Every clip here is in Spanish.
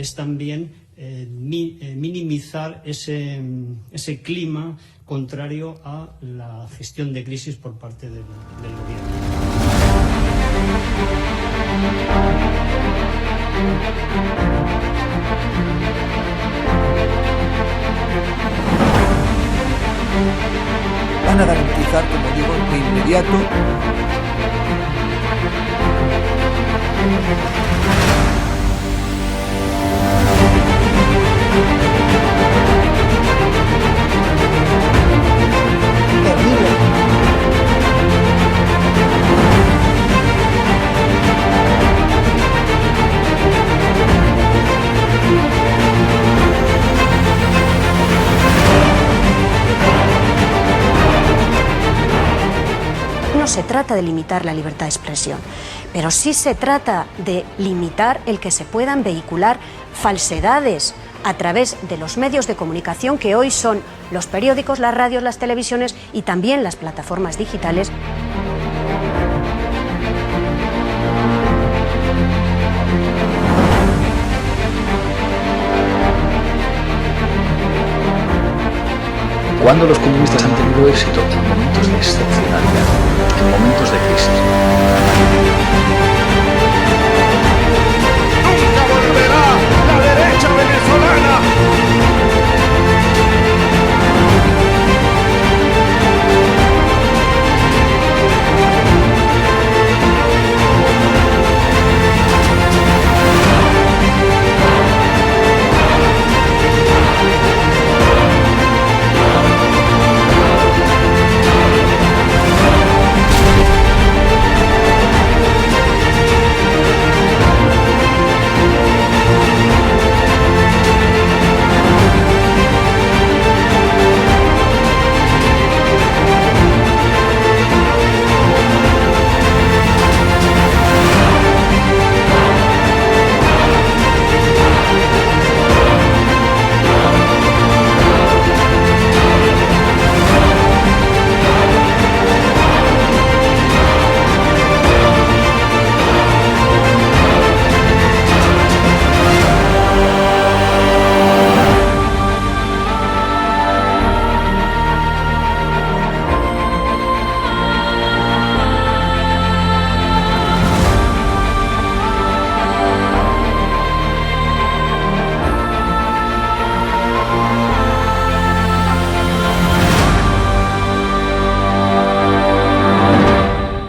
es también minimizar ese clima contrario a la gestión de crisis por parte del gobierno. Van a garantizar, como digo, de inmediato No se trata de limitar la libertad de expresión, pero sí se trata de limitar el que se puedan vehicular falsedades a través de los medios de comunicación que hoy son los periódicos, las radios, las televisiones y también las plataformas digitales. ¿Cuándo los comunistas han tenido éxito? En momentos de excepcionalidad, en momentos de crisis. ¡Nunca volverá la derecha venezolana!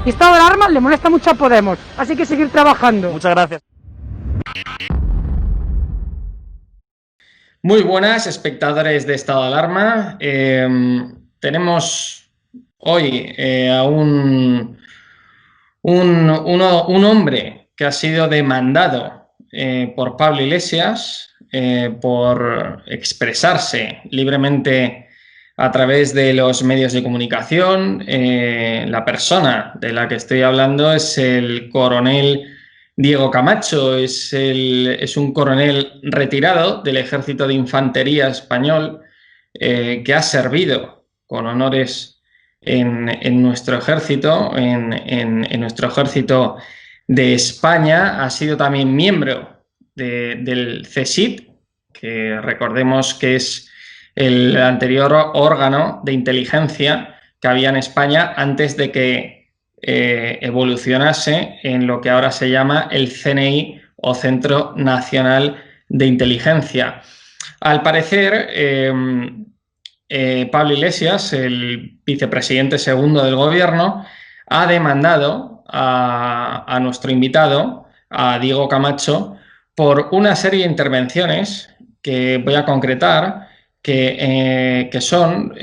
Y estado de alarma le molesta mucho a Podemos, así que seguir trabajando. Muchas gracias. Muy buenas, espectadores de Estado de Alarma. Tenemos hoy a un hombre que ha sido demandado por Pablo Iglesias por expresarse libremente a través de los medios de comunicación. La persona de la que estoy hablando es el coronel Diego Camacho, es un coronel retirado del Ejército de Infantería español que ha servido con honores en nuestro ejército, en nuestro ejército de España. Ha sido también miembro del CSIC, que recordemos que es el anterior órgano de inteligencia que había en España antes de que evolucionase en lo que ahora se llama el CNI o Centro Nacional de Inteligencia. Al parecer, Pablo Iglesias, el vicepresidente segundo del gobierno, ha demandado a nuestro invitado, a Diego Camacho, por una serie de intervenciones que voy a concretar, que son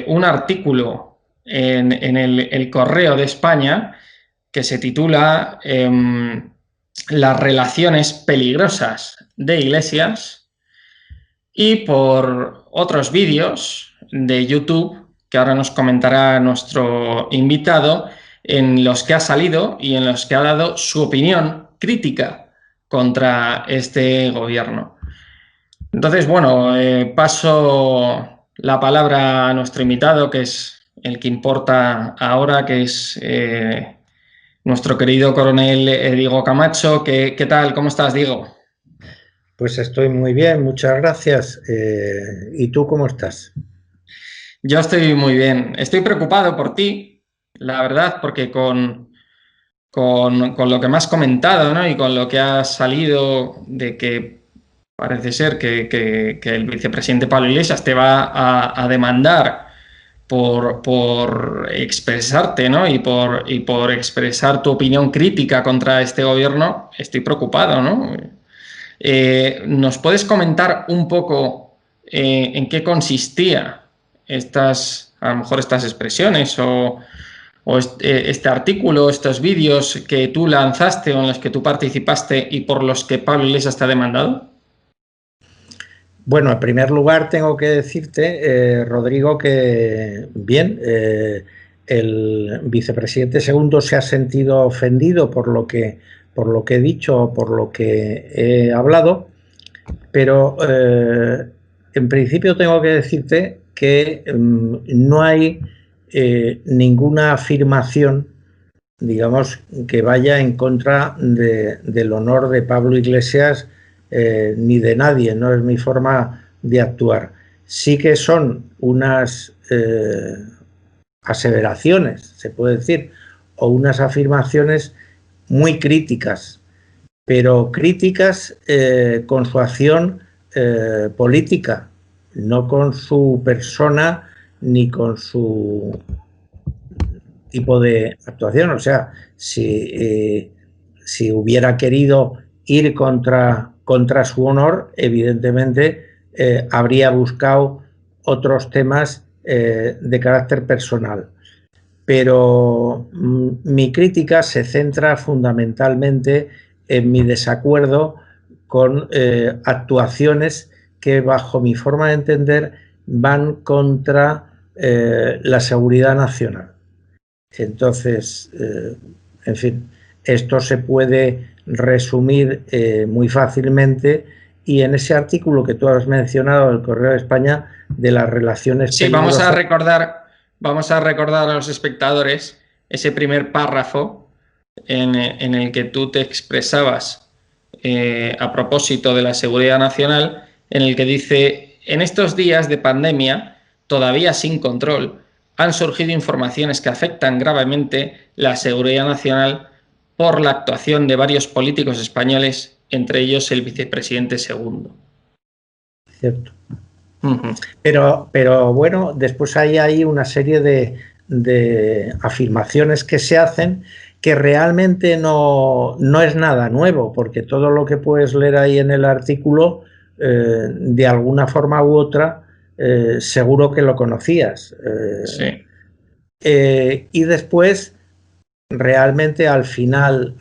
un artículo en el Correo de España que se titula Las relaciones peligrosas de Iglesias, y por otros vídeos de YouTube que ahora nos comentará nuestro invitado, en los que ha salido y en los que ha dado su opinión crítica contra este gobierno. Entonces, bueno, paso la palabra a nuestro invitado, que es el que importa ahora, que es nuestro querido coronel Diego Camacho. ¿Qué tal? ¿Cómo estás, Diego? Pues estoy muy bien, muchas gracias. ¿Y tú cómo estás? Yo estoy muy bien. Estoy preocupado por ti, la verdad, porque con lo que me has comentado, ¿no? Y con lo que ha salido de que parece ser que el vicepresidente Pablo Iglesias te va a demandar por expresarte, ¿no? Y por expresar tu opinión crítica contra este gobierno, estoy preocupado, ¿no? ¿Nos puedes comentar un poco en qué consistía a lo mejor estas expresiones o este artículo, estos vídeos que tú lanzaste o en los que tú participaste y por los que Pablo Iglesias te ha demandado? Bueno, en primer lugar tengo que decirte, Rodrigo, que bien, el vicepresidente segundo se ha sentido ofendido por lo que he dicho, por lo que he hablado, pero en principio tengo que decirte que no hay ninguna afirmación, digamos, que vaya en contra del honor de Pablo Iglesias, ni de nadie, no es mi forma de actuar. Sí que son unas aseveraciones, se puede decir, o unas afirmaciones muy críticas, pero críticas con su acción política, no con su persona ni con su tipo de actuación. O sea, si hubiera querido ir contra su honor, evidentemente habría buscado otros temas de carácter personal. Pero mi crítica se centra fundamentalmente en mi desacuerdo con actuaciones que, bajo mi forma de entender, van contra la seguridad nacional. Entonces, en fin, esto se puede resumir muy fácilmente, y en ese artículo que tú has mencionado del Correo de España de las relaciones... Sí, vamos a recordar a los espectadores ese primer párrafo en el que tú te expresabas a propósito de la seguridad nacional, en el que dice: en estos días de pandemia, todavía sin control, han surgido informaciones que afectan gravemente la seguridad nacional por la actuación de varios políticos españoles, entre ellos el vicepresidente segundo. Cierto. Pero bueno, después hay una serie de afirmaciones que se hacen que realmente no es nada nuevo, porque todo lo que puedes leer ahí en el artículo, de alguna forma u otra, seguro que lo conocías. Sí. Y después, realmente al final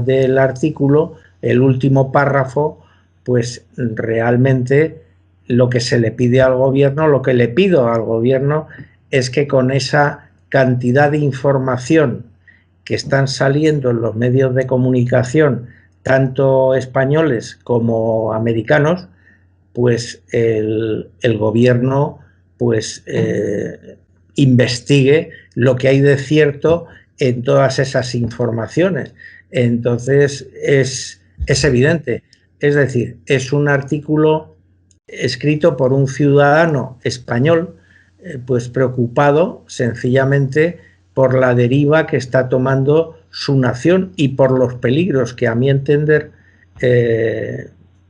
del artículo, el último párrafo, pues realmente lo que se le pide al gobierno, lo que le pido al gobierno, es que con esa cantidad de información que están saliendo en los medios de comunicación, tanto españoles como americanos, pues el gobierno pues investigue lo que hay de cierto en todas esas informaciones. Entonces es evidente, es decir, es un artículo escrito por un ciudadano español, pues preocupado sencillamente por la deriva que está tomando su nación y por los peligros que, a mi entender,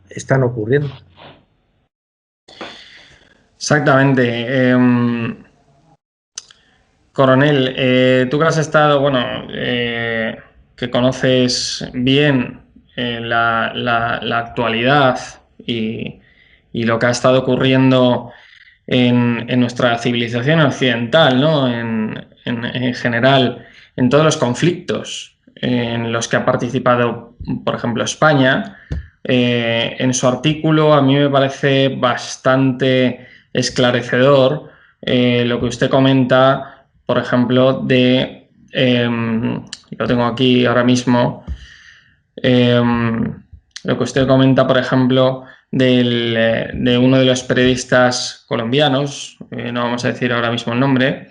están ocurriendo. Exactamente. Coronel, tú que has estado, que conoces bien la actualidad y lo que ha estado ocurriendo en nuestra civilización occidental, ¿no? En general, en todos los conflictos en los que ha participado, por ejemplo, España, en su artículo a mí me parece bastante esclarecedor lo que usted comenta, por ejemplo, lo tengo aquí ahora mismo, lo que usted comenta, por ejemplo, de uno de los periodistas colombianos, no vamos a decir ahora mismo el nombre,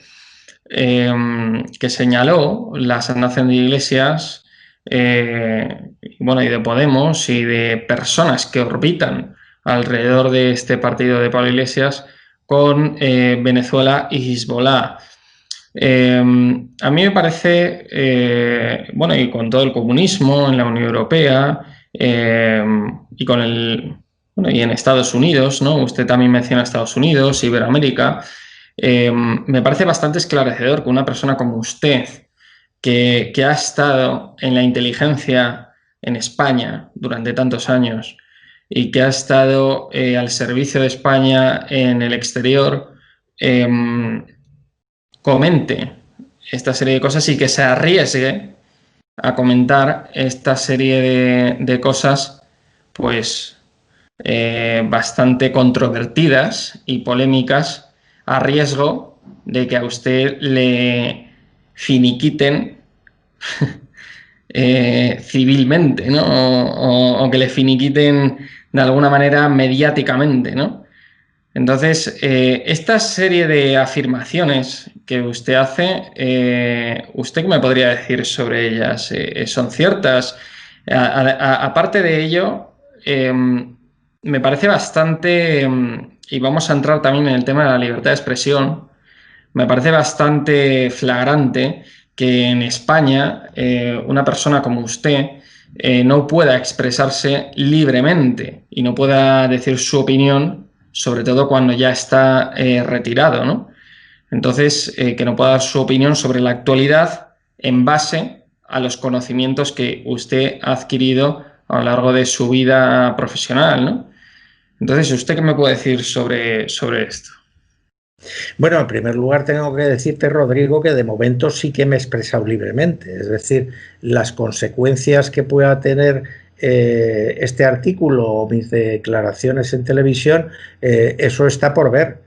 que señaló la sanción de Iglesias bueno, y de Podemos y de personas que orbitan alrededor de este partido de Pablo Iglesias con Venezuela y Hezbollah. A mí me parece, bueno, y con todo el comunismo en la Unión Europea y con bueno, y en Estados Unidos, ¿no? Usted también menciona Estados Unidos, Iberoamérica. Me parece bastante esclarecedor que una persona como usted, que ha estado en la inteligencia en España durante tantos años y que ha estado al servicio de España en el exterior, comente esta serie de cosas y que se arriesgue a comentar esta serie de cosas, pues bastante controvertidas y polémicas, a riesgo de que a usted le finiquiten civilmente, ¿no? O que le finiquiten de alguna manera mediáticamente, ¿no? Entonces, esta serie de afirmaciones que usted hace, ¿usted qué me podría decir sobre ellas? ¿Son ciertas? Aparte de ello, me parece bastante, y vamos a entrar también en el tema de la libertad de expresión, me parece bastante flagrante que en España una persona como usted no pueda expresarse libremente y no pueda decir su opinión, sobre todo cuando ya está retirado, ¿no? Entonces, que no pueda dar su opinión sobre la actualidad en base a los conocimientos que usted ha adquirido a lo largo de su vida profesional, ¿no? Entonces, ¿usted qué me puede decir sobre esto? Bueno, en primer lugar tengo que decirte, Rodrigo, que de momento sí que me he expresado libremente. Es decir, las consecuencias que pueda tener este artículo o mis declaraciones en televisión, eso está por ver.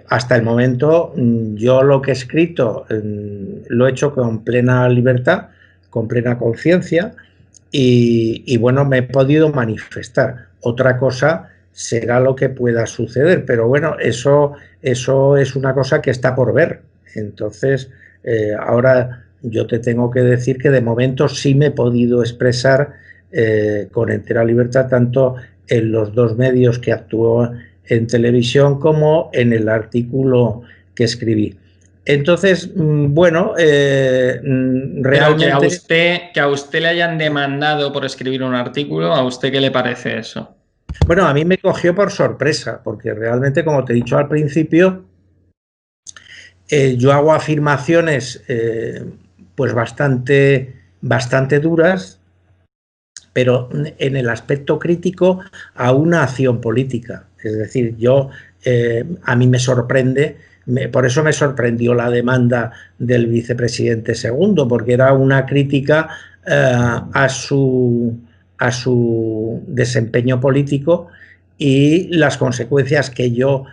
Hasta el momento yo lo que he escrito lo he hecho con plena libertad, con plena conciencia y bueno, me he podido manifestar. Otra cosa será lo que pueda suceder, pero bueno, eso es una cosa que está por ver. Entonces, ahora yo te tengo que decir que de momento sí me he podido expresar con entera libertad, tanto en los dos medios que actúo en televisión como en el artículo que escribí. Entonces, bueno, realmente... Pero que a usted le hayan demandado por escribir un artículo, ¿a usted qué le parece eso? Bueno, a mí me cogió por sorpresa, porque realmente, como te he dicho al principio, yo hago afirmaciones pues bastante duras, pero en el aspecto crítico a una acción política. Es decir, a mí me sorprende, por eso me sorprendió la demanda del vicepresidente segundo, porque era una crítica a su desempeño político y las consecuencias que yo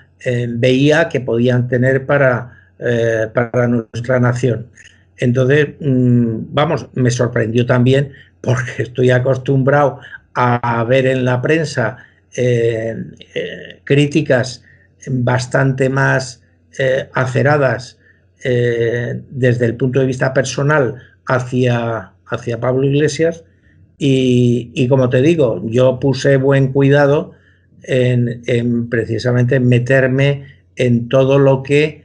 veía que podían tener para nuestra nación. Entonces, vamos, me sorprendió también porque estoy acostumbrado a ver en la prensa críticas bastante más aceradas desde el punto de vista personal hacia Pablo Iglesias. Y como te digo, yo puse buen cuidado en precisamente meterme en todo lo que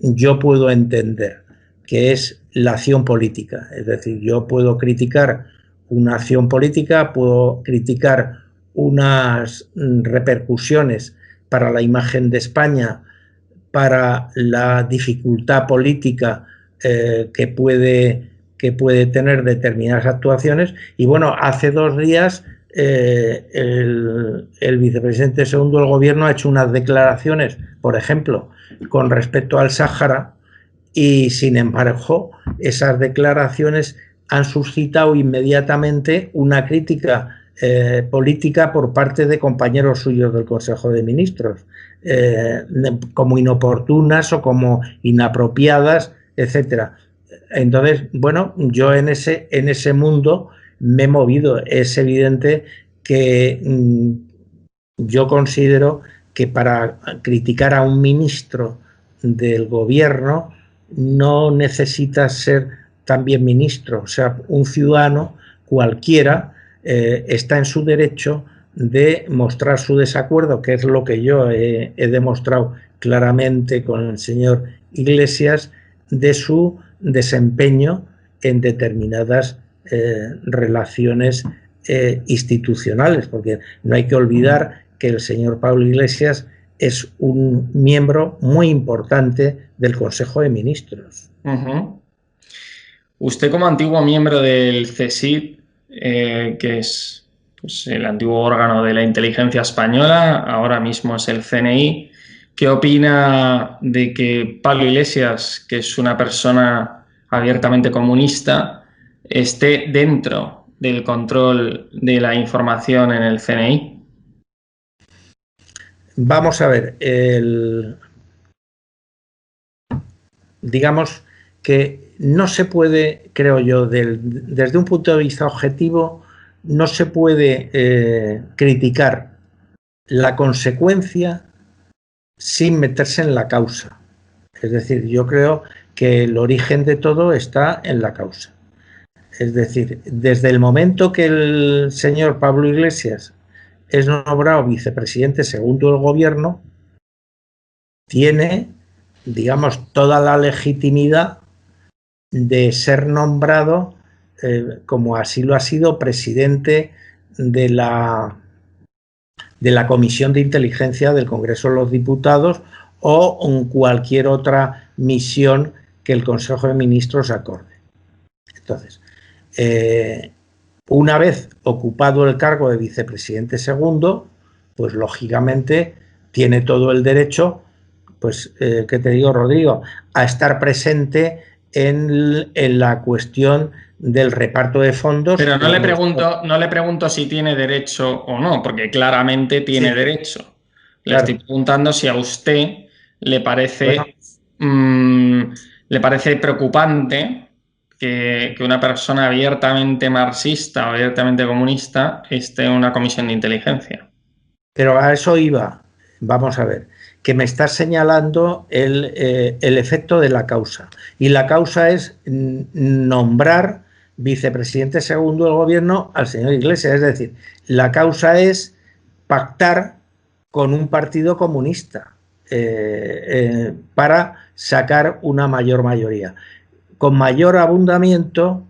yo puedo entender, que es la acción política. Es decir, yo puedo criticar una acción política, puedo criticar unas repercusiones para la imagen de España, para la dificultad política que puede tener determinadas actuaciones. Y bueno, hace 2 días el vicepresidente segundo del gobierno ha hecho unas declaraciones, por ejemplo, con respecto al Sáhara, y sin embargo esas declaraciones han suscitado inmediatamente una crítica política por parte de compañeros suyos del Consejo de Ministros, como inoportunas o como inapropiadas, etcétera. Entonces, bueno, yo en ese mundo me he movido. Es evidente que yo considero que para criticar a un ministro del gobierno no necesitas ser también ministro. O sea, un ciudadano cualquiera está en su derecho de mostrar su desacuerdo, que es lo que yo he demostrado claramente con el señor Iglesias, de su desempeño en determinadas relaciones institucionales, porque no hay que olvidar que el señor Pablo Iglesias es un miembro muy importante del Consejo de Ministros. Usted, como antiguo miembro del CSIC, que es pues, el antiguo órgano de la inteligencia española, ahora mismo es el CNI, ¿qué opina de que Pablo Iglesias, que es una persona abiertamente comunista, esté dentro del control de la información en el CNI? Vamos a ver, digamos que no se puede, creo yo, desde un punto de vista objetivo, no se puede criticar la consecuencia sin meterse en la causa. Es decir, yo creo que el origen de todo está en la causa. Es decir, desde el momento que el señor Pablo Iglesias es nombrado vicepresidente segundo del gobierno, tiene, digamos, toda la legitimidad de ser nombrado, como así lo ha sido, presidente de la Comisión de Inteligencia del Congreso de los Diputados o en cualquier otra misión que el Consejo de Ministros acorde. Entonces, una vez ocupado el cargo de vicepresidente segundo, pues lógicamente tiene todo el derecho, pues, ¿qué te digo, Rodrigo?, a estar presente en la cuestión del reparto de fondos. Pero no le pregunto si tiene derecho o no, porque claramente tiene derecho. Le estoy preguntando si a usted le parece, le parece preocupante que una persona abiertamente marxista o abiertamente comunista esté en una comisión de inteligencia. Pero a eso iba. Vamos a ver, que me estás señalando el efecto de la causa. Y la causa es nombrar vicepresidente segundo del gobierno al señor Iglesias. Es decir, la causa es pactar con un partido comunista para sacar una mayor mayoría. Con mayor abundamiento,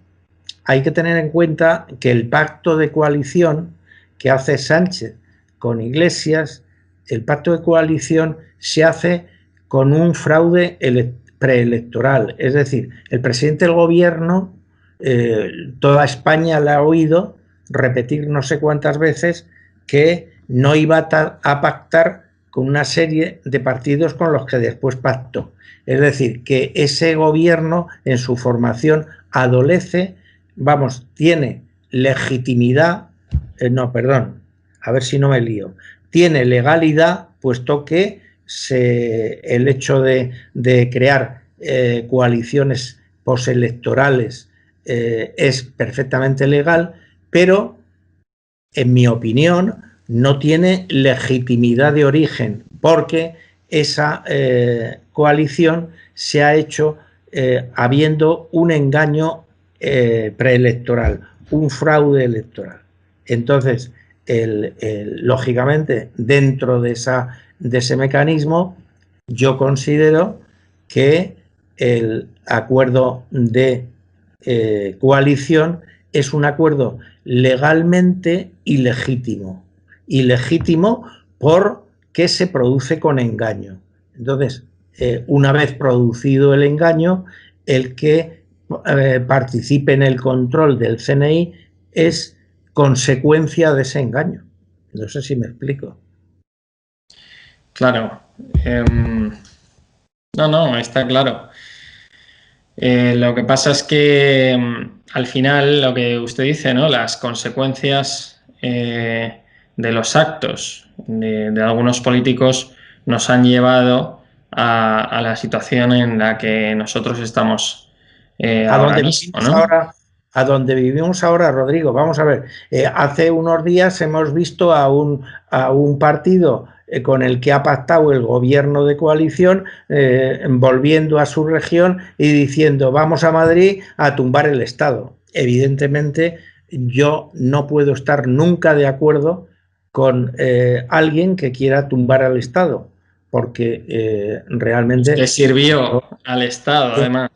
hay que tener en cuenta que el pacto de coalición que hace Sánchez con Iglesias, el pacto de coalición se hace con un fraude preelectoral. Es decir, el presidente del gobierno, toda España le ha oído repetir no sé cuántas veces que no iba a pactar con una serie de partidos con los que después pactó. Es decir, que ese gobierno en su formación adolece, vamos, tiene legitimidad, a ver si no me lío, tiene legalidad, puesto que el hecho de crear coaliciones postelectorales es perfectamente legal, pero en mi opinión no tiene legitimidad de origen, porque esa coalición se ha hecho habiendo un engaño preelectoral, un fraude electoral. Entonces, lógicamente, dentro de ese mecanismo, yo considero que el acuerdo de coalición es un acuerdo legalmente ilegítimo. Ilegítimo porque se produce con engaño. Entonces, una vez producido el engaño, el que participe en el control del CNI es consecuencia de ese engaño. No sé si me explico. Claro. No, está claro. Lo que pasa es que al final lo que usted dice, ¿no? Las consecuencias de los actos de algunos políticos nos han llevado a la situación en la que nosotros estamos ahora mismo, ¿no? A donde vivimos ahora, Rodrigo, vamos a ver, hace unos días hemos visto a un partido con el que ha pactado el gobierno de coalición, volviendo a su región y diciendo vamos a Madrid a tumbar el Estado. Evidentemente yo no puedo estar nunca de acuerdo con alguien que quiera tumbar al Estado, porque realmente... Que sirvió al Estado, además.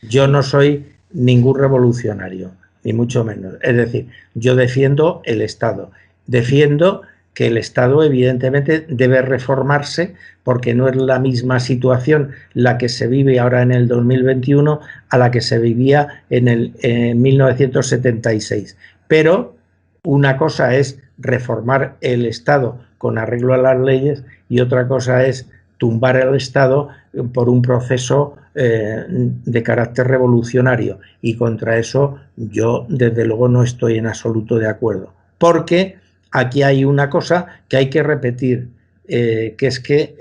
Yo no soy ningún revolucionario, ni mucho menos. Es decir, yo defiendo el Estado. Defiendo que el Estado evidentemente debe reformarse, porque no es la misma situación la que se vive ahora en el 2021 a la que se vivía en 1976. Pero una cosa es reformar el Estado con arreglo a las leyes y otra cosa es tumbar el Estado por un proceso de carácter revolucionario, y contra eso yo desde luego no estoy en absoluto de acuerdo, porque aquí hay una cosa que hay que repetir, que es que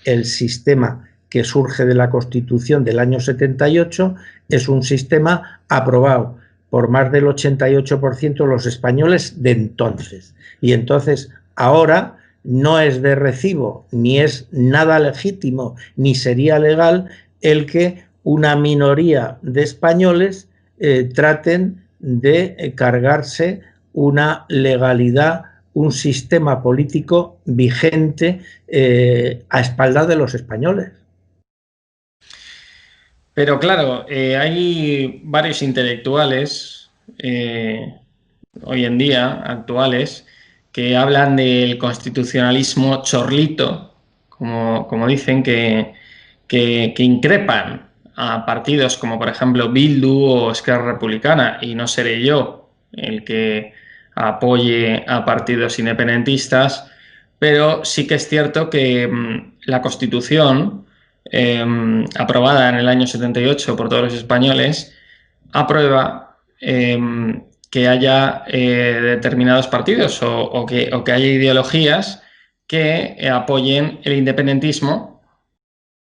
el sistema que surge de la Constitución del año 78 es un sistema aprobado por más del 88% de los españoles de entonces, y entonces ahora no es de recibo, ni es nada legítimo, ni sería legal el que una minoría de españoles traten de cargarse una legalidad, un sistema político vigente a espaldas de los españoles. Pero claro, hay varios intelectuales hoy en día, actuales, que hablan del constitucionalismo chorlito, como dicen, que increpan a partidos como por ejemplo Bildu o Esquerra Republicana, y no seré yo el que apoye a partidos independentistas, pero sí que es cierto que la Constitución, aprobada en el año 78 por todos los españoles, aprueba que haya determinados partidos o que haya ideologías que apoyen el independentismo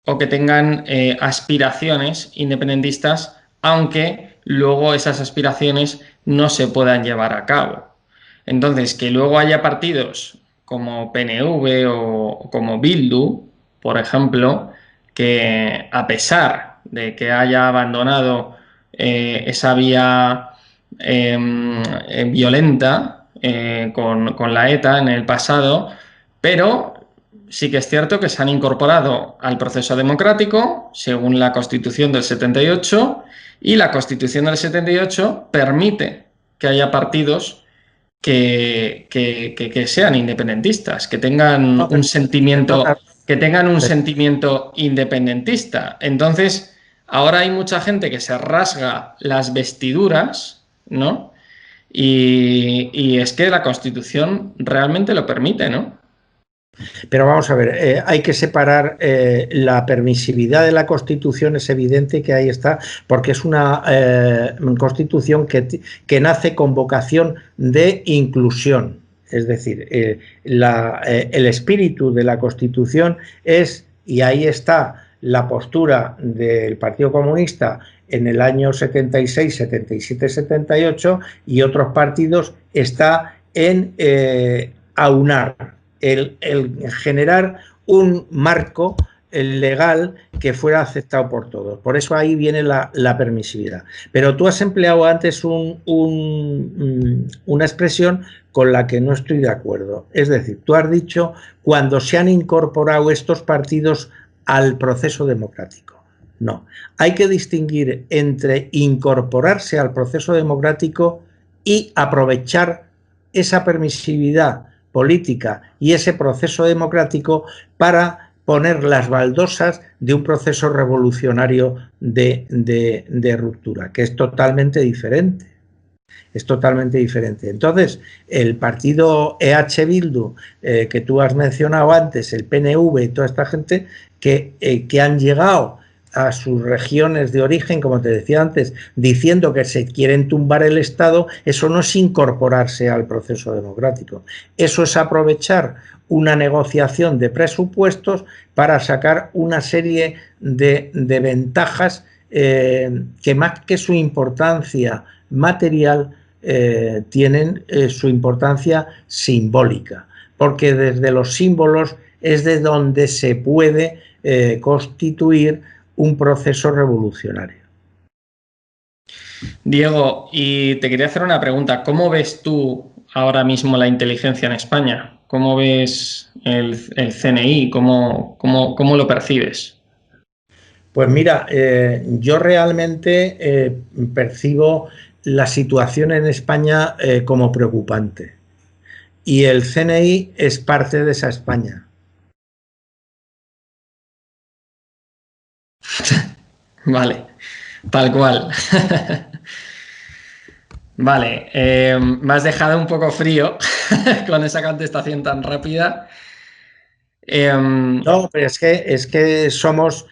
o que tengan aspiraciones independentistas, aunque luego esas aspiraciones no se puedan llevar a cabo. Entonces, que luego haya partidos como PNV o como Bildu, por ejemplo, que a pesar de que haya abandonado esa vía violenta con la ETA en el pasado, pero sí que es cierto que se han incorporado al proceso democrático según la Constitución del 78, y la Constitución del 78 permite que haya partidos que sean independentistas, que tengan un sentimiento independentista. Entonces, ahora hay mucha gente que se rasga las vestiduras, ¿no? Y es que la Constitución realmente lo permite, ¿no? Pero vamos a ver, hay que separar la permisividad de la Constitución, es evidente que ahí está, porque es una Constitución que nace con vocación de inclusión. Es decir, el espíritu de la Constitución es, y ahí está la postura del Partido Comunista en el año 76, 77, 78, y otros partidos, está en aunar, el generar un marco legal que fuera aceptado por todos. Por eso ahí viene la permisividad. Pero tú has empleado antes una expresión con la que no estoy de acuerdo. Es decir, tú has dicho cuando se han incorporado estos partidos al proceso democrático. No, hay que distinguir entre incorporarse al proceso democrático y aprovechar esa permisividad política y ese proceso democrático para poner las baldosas de un proceso revolucionario de ruptura, que es totalmente diferente. Es totalmente diferente. Entonces, el partido EH Bildu, que tú has mencionado antes, el PNV y toda esta gente que han llegado a sus regiones de origen, como te decía antes, diciendo que se quieren tumbar el Estado, eso no es incorporarse al proceso democrático. Eso es aprovechar una negociación de presupuestos para sacar una serie de ventajas que más que su importancia material tienen su importancia simbólica, porque desde los símbolos es de donde se puede constituir un proceso revolucionario. Diego, y te quería hacer una pregunta. ¿Cómo ves tú ahora mismo la inteligencia en España? ¿Cómo ves el CNI? ¿Cómo lo percibes? Pues mira, yo realmente percibo la situación en España como preocupante. Y el CNI es parte de esa España. Vale, tal cual. Vale, me has dejado un poco frío con esa contestación tan rápida. No, pero es que somos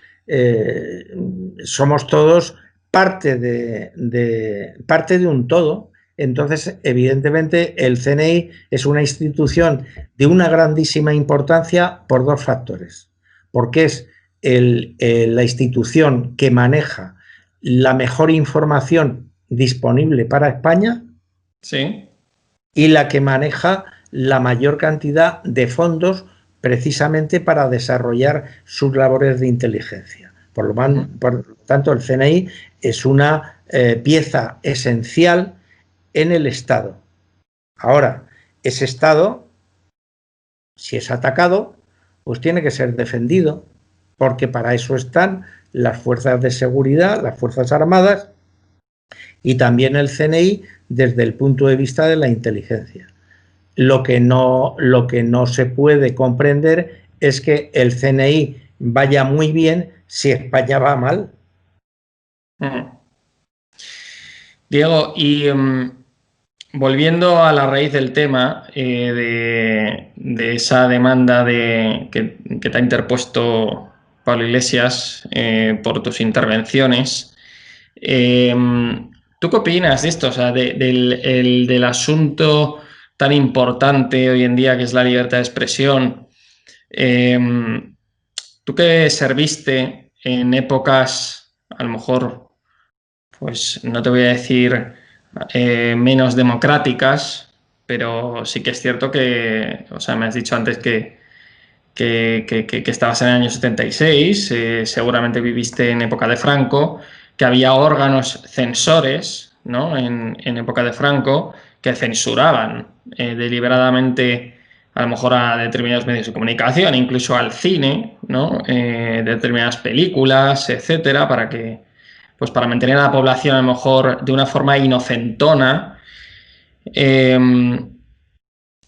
todos parte de un todo. Entonces, evidentemente, el CNI es una institución de una grandísima importancia por dos factores. Porque es la institución que maneja la mejor información disponible para España, sí, y la que maneja la mayor cantidad de fondos precisamente para desarrollar sus labores de inteligencia. Por lo tanto, el CNI es una pieza esencial en el Estado. Ahora, ese Estado, si es atacado, pues tiene que ser defendido, porque para eso están las fuerzas de seguridad, las Fuerzas Armadas y también el CNI desde el punto de vista de la inteligencia. Lo que no se puede comprender es que el CNI vaya muy bien si España va mal. Diego, y volviendo a la raíz del tema de esa demanda que te ha interpuesto Pablo Iglesias por tus intervenciones, ¿tú qué opinas de esto? O sea, del asunto tan importante hoy en día que es la libertad de expresión. Tú que serviste en épocas, a lo mejor, pues no te voy a decir menos democráticas, pero sí que es cierto que, o sea, me has dicho antes que estabas en el año 76, seguramente viviste en época de Franco, que había órganos censores, ¿no? En época de Franco, que censuraban deliberadamente a lo mejor a determinados medios de comunicación, incluso al cine, ¿no? Determinadas películas, etcétera, para mantener a la población a lo mejor de una forma inocentona.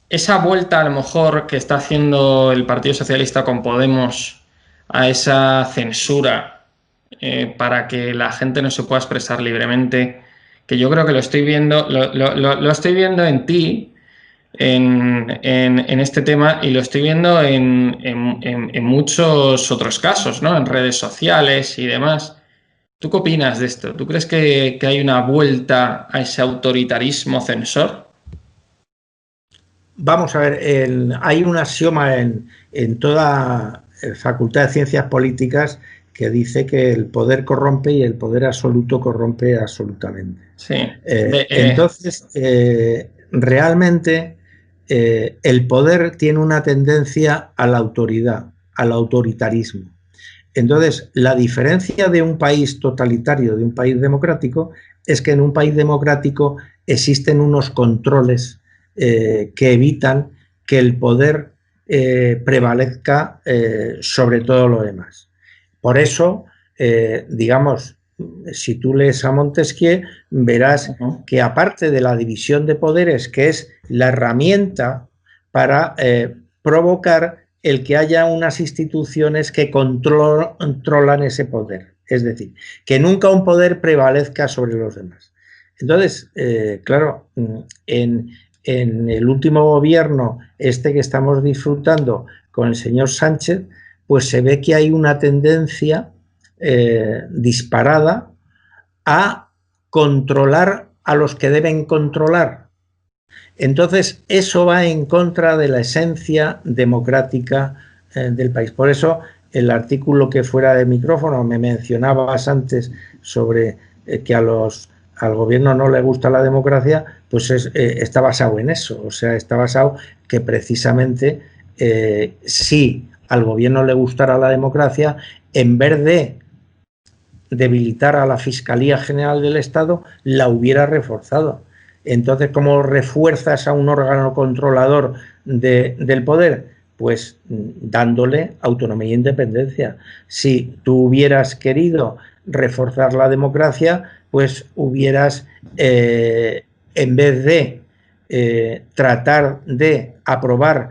Esa vuelta a lo mejor que está haciendo el Partido Socialista con Podemos a esa censura para que la gente no se pueda expresar libremente, que yo creo que lo estoy viendo, lo estoy viendo en ti, en este tema, y lo estoy viendo en muchos otros casos, ¿no? En redes sociales y demás. ¿Tú qué opinas de esto? ¿Tú crees que hay una vuelta a ese autoritarismo censor? Vamos a ver, hay un axioma en toda facultad de ciencias políticas que dice que el poder corrompe y el poder absoluto corrompe absolutamente. Sí. Entonces, realmente el poder tiene una tendencia a la autoridad, al autoritarismo. Entonces, la diferencia de un país totalitario de un país democrático es que en un país democrático existen unos controles que evitan que el poder prevalezca sobre todo lo demás. Por eso, digamos, si tú lees a Montesquieu, verás que aparte de la división de poderes, que es la herramienta para provocar el que haya unas instituciones que controlan ese poder, es decir, que nunca un poder prevalezca sobre los demás. Entonces, claro, en el último gobierno que estamos disfrutando con el señor Sánchez, pues se ve que hay una tendencia disparada a controlar a los que deben controlar. Entonces, eso va en contra de la esencia democrática del país. Por eso, el artículo que fuera de micrófono me mencionabas antes sobre que al gobierno no le gusta la democracia, pues está basado en eso, o sea, está basado que precisamente si al gobierno le gustara la democracia, en vez de debilitar a la Fiscalía General del Estado, la hubiera reforzado. Entonces, ¿cómo refuerzas a un órgano controlador del poder? Pues dándole autonomía e independencia. Si tú hubieras querido reforzar la democracia, pues hubieras, en vez de tratar de aprobar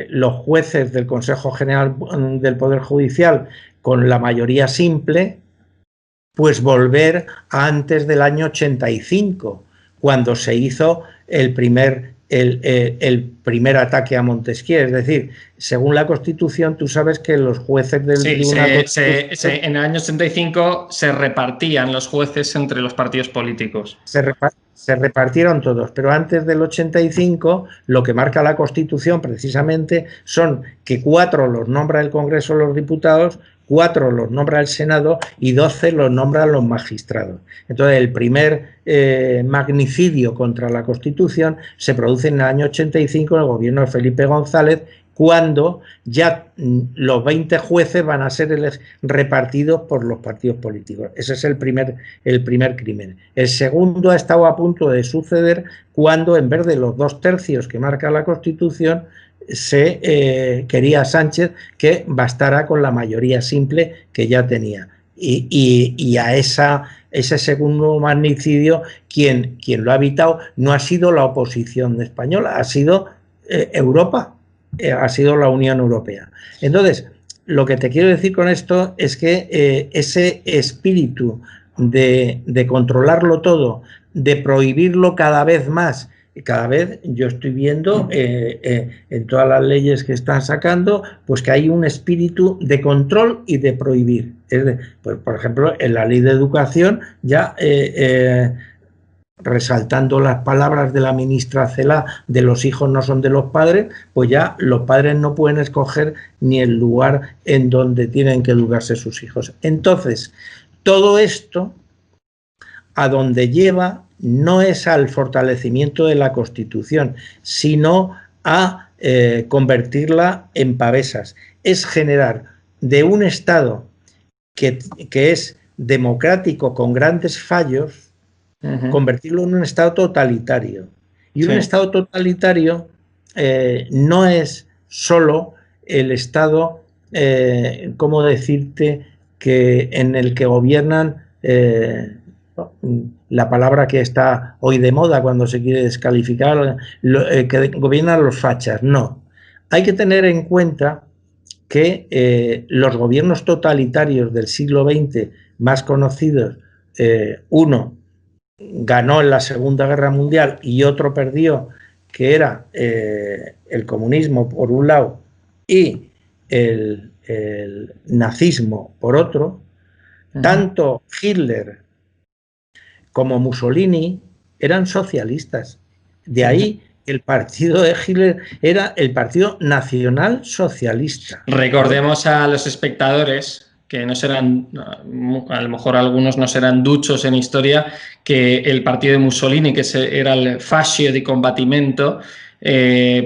los jueces del Consejo General del Poder Judicial con la mayoría simple, pues volver a antes del año 85, cuando se hizo el primer ataque a Montesquieu. Es decir, según la Constitución, tú sabes que los jueces del Tribunal... En el año 85 se repartían los jueces entre los partidos políticos. Se repartieron todos, pero antes del 85 lo que marca la Constitución precisamente son que 4 los nombra el Congreso de los Diputados, 4 los nombra el Senado y 12 los nombran los magistrados. Entonces, el primer magnicidio contra la Constitución se produce en el año 85 en el gobierno de Felipe González, cuando ya los 20 jueces van a ser repartidos por los partidos políticos. Ese es el primer crimen. El segundo ha estado a punto de suceder cuando, en vez de los 2 tercios que marca la Constitución, quería Sánchez que bastara con la mayoría simple que ya tenía. Y a ese segundo magnicidio, quien lo ha evitado no ha sido la oposición española, ha sido Europa. Ha sido la Unión Europea. Entonces, lo que te quiero decir con esto es que ese espíritu de controlarlo todo, de prohibirlo cada vez más, y cada vez yo estoy viendo en todas las leyes que están sacando, pues que hay un espíritu de control y de prohibir. Pues, por ejemplo, en la ley de educación ya... resaltando las palabras de la ministra Celaá de los hijos no son de los padres, pues ya los padres no pueden escoger ni el lugar en donde tienen que educarse sus hijos. Entonces, todo esto a donde lleva no es al fortalecimiento de la Constitución, sino a convertirla en pavesas. Es generar de un Estado que es democrático con grandes fallos, convertirlo en un Estado totalitario. Y un Estado totalitario no es solo el Estado, ¿cómo decirte?, en el que gobiernan, la palabra que está hoy de moda cuando se quiere descalificar, que gobiernan los fachas. No. Hay que tener en cuenta que los gobiernos totalitarios del siglo XX más conocidos, uno ganó en la Segunda Guerra Mundial y otro perdió, que era el comunismo por un lado y el nazismo por otro, tanto Hitler como Mussolini eran socialistas. De ahí el partido de Hitler era el Partido Nacional Socialista. Recordemos a los espectadores, que no serán, a lo mejor algunos no serán duchos en historia, que el partido de Mussolini, que era el Fascio di Combattimento,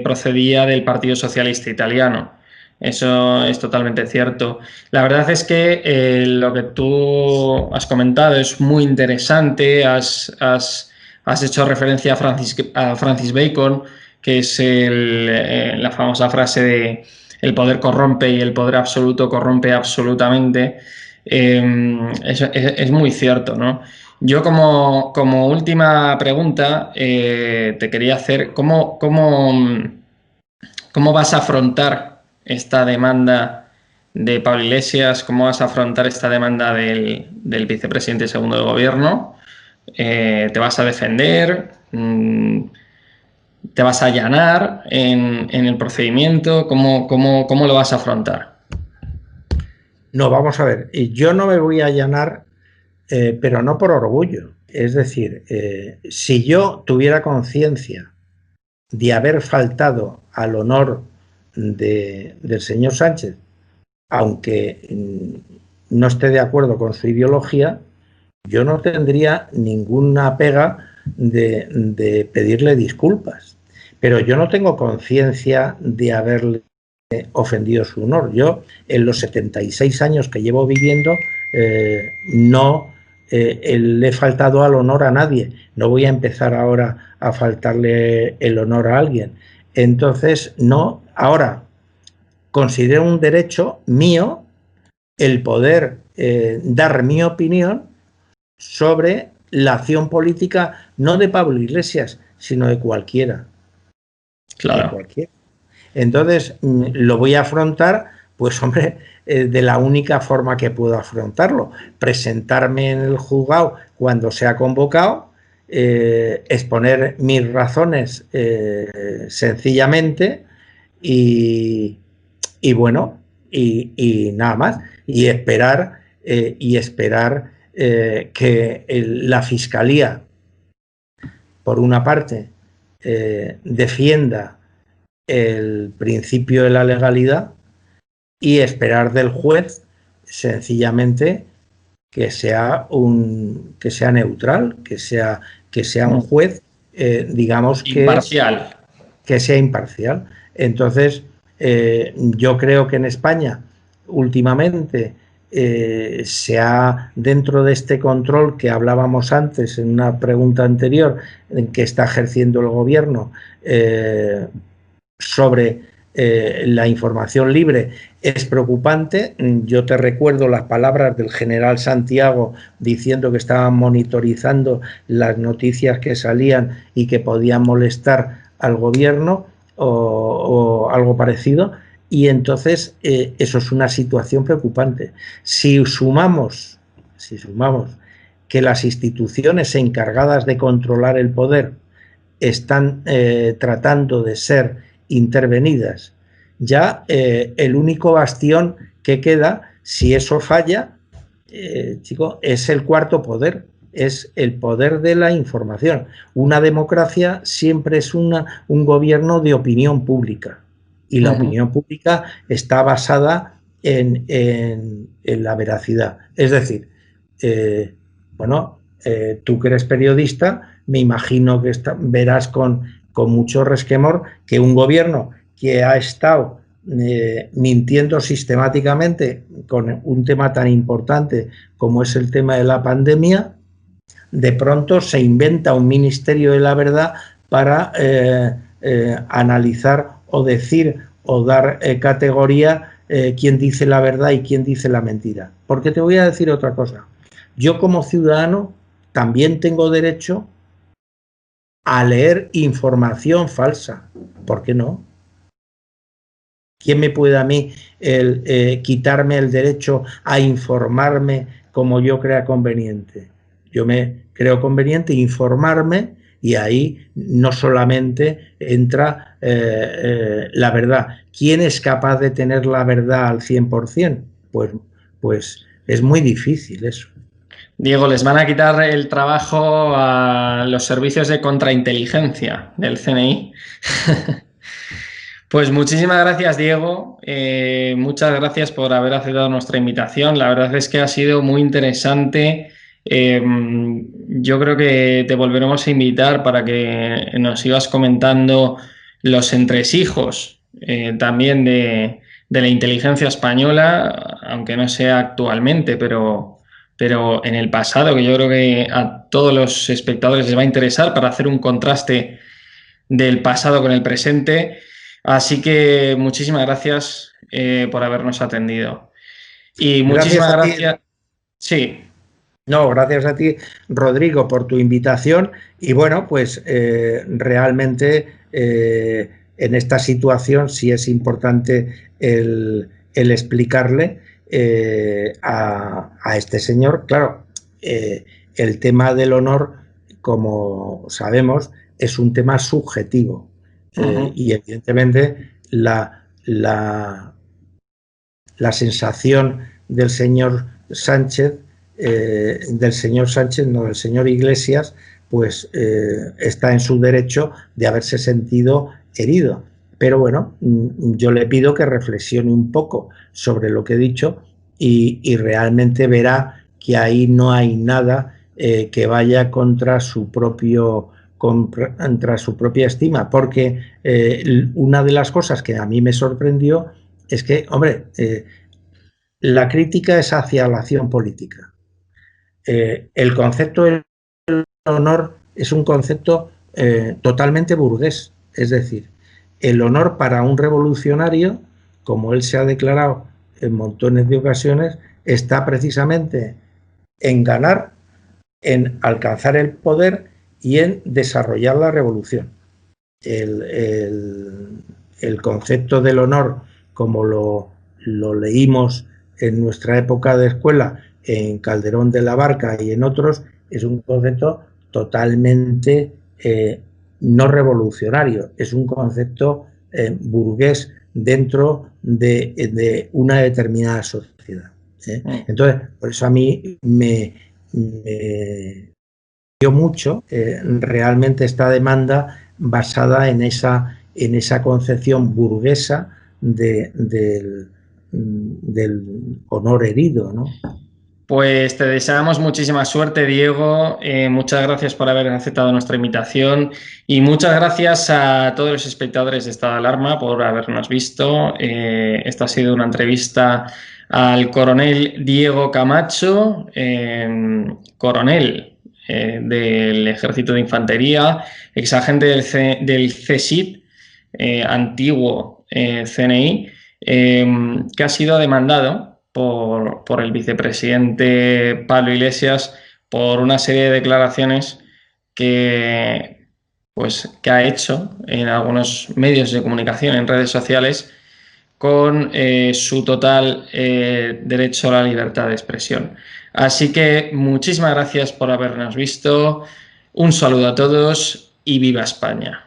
procedía del Partido Socialista Italiano. Eso es totalmente cierto. La verdad es que lo que tú has comentado es muy interesante. Has hecho referencia a Francis Bacon, que es la famosa frase de el poder corrompe y el poder absoluto corrompe absolutamente. Es muy cierto, ¿no? Yo como última pregunta te quería hacer, ¿cómo vas a afrontar esta demanda de Pablo Iglesias? ¿Cómo vas a afrontar esta demanda del vicepresidente segundo del gobierno? ¿Te vas a defender? ¿Te vas a allanar en el procedimiento? ¿Cómo lo vas a afrontar? No, vamos a ver. Yo no me voy a allanar, pero no por orgullo. Es decir, si yo tuviera conciencia de haber faltado al honor del señor Sánchez, aunque no esté de acuerdo con su ideología, yo no tendría ninguna pega de pedirle disculpas. Pero yo no tengo conciencia de haberle ofendido su honor. Yo, en los 76 años que llevo viviendo, no le he faltado al honor a nadie. No voy a empezar ahora a faltarle el honor a alguien. Entonces, no. Ahora, considero un derecho mío el poder dar mi opinión sobre la acción política, no de Pablo Iglesias, sino de cualquiera. Claro. De cualquiera. Entonces, lo voy a afrontar, pues hombre, de la única forma que puedo afrontarlo, presentarme en el juzgado cuando sea convocado, exponer mis razones sencillamente y bueno, y nada más, y esperar que la Fiscalía, por una parte, defienda el principio de la legalidad y esperar del juez sencillamente que sea neutral, que sea un juez, digamos, imparcial. Que sea imparcial. Entonces, yo creo que en España últimamente se ha, dentro de este control que hablábamos antes en una pregunta anterior, en que está ejerciendo el gobierno sobre la información libre, es preocupante. Yo te recuerdo las palabras del general Santiago diciendo que estaban monitorizando las noticias que salían y que podían molestar al gobierno o algo parecido, y entonces eso es una situación preocupante. Si sumamos que las instituciones encargadas de controlar el poder están tratando de ser intervenidas, ya el único bastión que queda, si eso falla, chico, es el cuarto poder, es el poder de la información. Una democracia siempre es un gobierno de opinión pública, y la opinión pública está basada en la veracidad. Es decir, tú que eres periodista, me imagino que verás con mucho resquemor que un gobierno que ha estado mintiendo sistemáticamente con un tema tan importante como es el tema de la pandemia, de pronto se inventa un Ministerio de la Verdad para analizar o decir o dar categoría quién dice la verdad y quién dice la mentira. Porque te voy a decir otra cosa. Yo como ciudadano también tengo derecho a leer información falsa. ¿Por qué no? ¿Quién me puede a mí quitarme el derecho a informarme como yo crea conveniente? Yo me creo conveniente informarme, y ahí no solamente entra la verdad. ¿Quién es capaz de tener la verdad al 100%? Pues es muy difícil eso. Diego, les van a quitar el trabajo a los servicios de contrainteligencia del CNI. Pues muchísimas gracias, Diego. Muchas gracias por haber aceptado nuestra invitación. La verdad es que ha sido muy interesante. Yo creo que te volveremos a invitar para que nos sigas comentando los entresijos también de la inteligencia española, aunque no sea actualmente, pero en el pasado, que yo creo que a todos los espectadores les va a interesar para hacer un contraste del pasado con el presente. Así que muchísimas gracias por habernos atendido. Y muchísimas gracias. Sí. No, gracias a ti, Rodrigo, por tu invitación. Y bueno, pues realmente en esta situación sí es importante el explicarle a este señor. Claro, el tema del honor, como sabemos, es un tema subjetivo. Y evidentemente la sensación del señor Sánchez, del señor Iglesias, pues está en su derecho de haberse sentido herido. Pero bueno, yo le pido que reflexione un poco sobre lo que he dicho y realmente verá que ahí no hay nada que vaya contra su propia estima, porque una de las cosas que a mí me sorprendió es que, hombre, la crítica es hacia la acción política. El concepto del honor es un concepto totalmente burgués, es decir, el honor para un revolucionario, como él se ha declarado en montones de ocasiones, está precisamente en ganar, en alcanzar el poder y en desarrollar la revolución. El concepto del honor, como lo leímos en nuestra época de escuela, en Calderón de la Barca y en otros, es un concepto totalmente no revolucionario, es un concepto burgués dentro de una determinada sociedad. Entonces, por eso a mí me dio mucho realmente esta demanda basada en esa concepción burguesa del honor herido, ¿no? Pues te deseamos muchísima suerte, Diego. Muchas gracias por haber aceptado nuestra invitación y muchas gracias a todos los espectadores de Estado de Alarma por habernos visto. Esta ha sido una entrevista al coronel Diego Camacho, coronel del Ejército de Infantería, exagente del CSIC, antiguo CNI, que ha sido demandado por el vicepresidente Pablo Iglesias por una serie de declaraciones que ha hecho en algunos medios de comunicación, en redes sociales, con su total derecho a la libertad de expresión. Así que muchísimas gracias por habernos visto, un saludo a todos y viva España.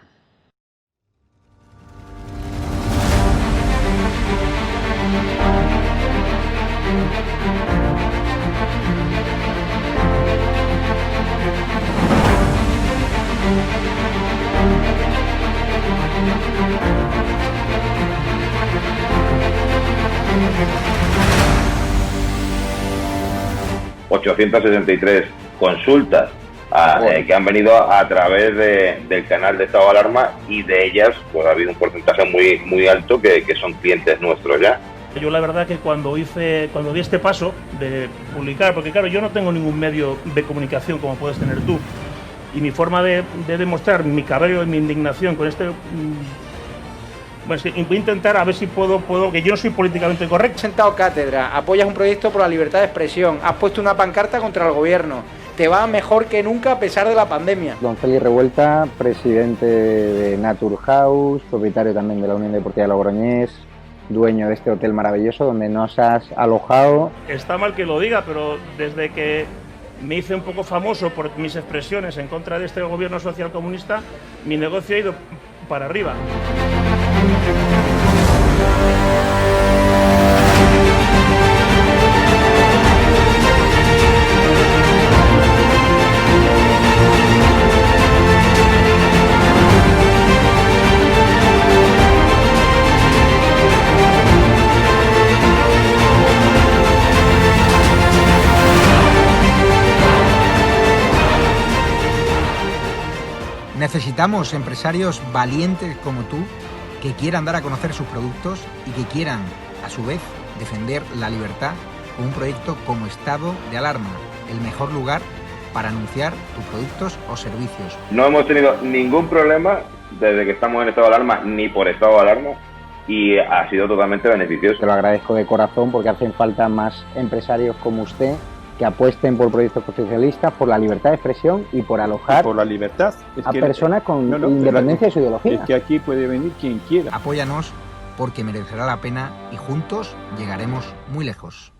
...863 consultas que han venido a través del canal de Estado de Alarma, y de ellas pues ha habido un porcentaje muy alto que son clientes nuestros ya. Yo la verdad que cuando di este paso de publicar, porque claro, yo no tengo ningún medio de comunicación como puedes tener tú, y mi forma de demostrar mi cabreo y mi indignación con este... Bueno, voy a intentar a ver si puedo, que yo no soy políticamente correcto. Has sentado cátedra, apoyas un proyecto por la libertad de expresión, has puesto una pancarta contra el gobierno, te va mejor que nunca a pesar de la pandemia. Don Félix Revuelta, presidente de Naturhaus, propietario también de la Unión Deportiva de Logroñés, dueño de este hotel maravilloso donde nos has alojado. Está mal que lo diga, pero desde que me hice un poco famoso por mis expresiones en contra de este gobierno socialcomunista, mi negocio ha ido para arriba. Necesitamos empresarios valientes como tú, que quieran dar a conocer sus productos y que quieran, a su vez, defender la libertad con un proyecto como Estado de Alarma, el mejor lugar para anunciar tus productos o servicios. No hemos tenido ningún problema desde que estamos en Estado de Alarma, ni por Estado de Alarma, y ha sido totalmente beneficioso. Te lo agradezco de corazón porque hacen falta más empresarios como usted que apuesten por proyectos socialistas, por la libertad de expresión y por alojar por la libertad. A personas con independencia de su ideología. Es que aquí puede venir quien quiera. Apóyanos porque merecerá la pena y juntos llegaremos muy lejos.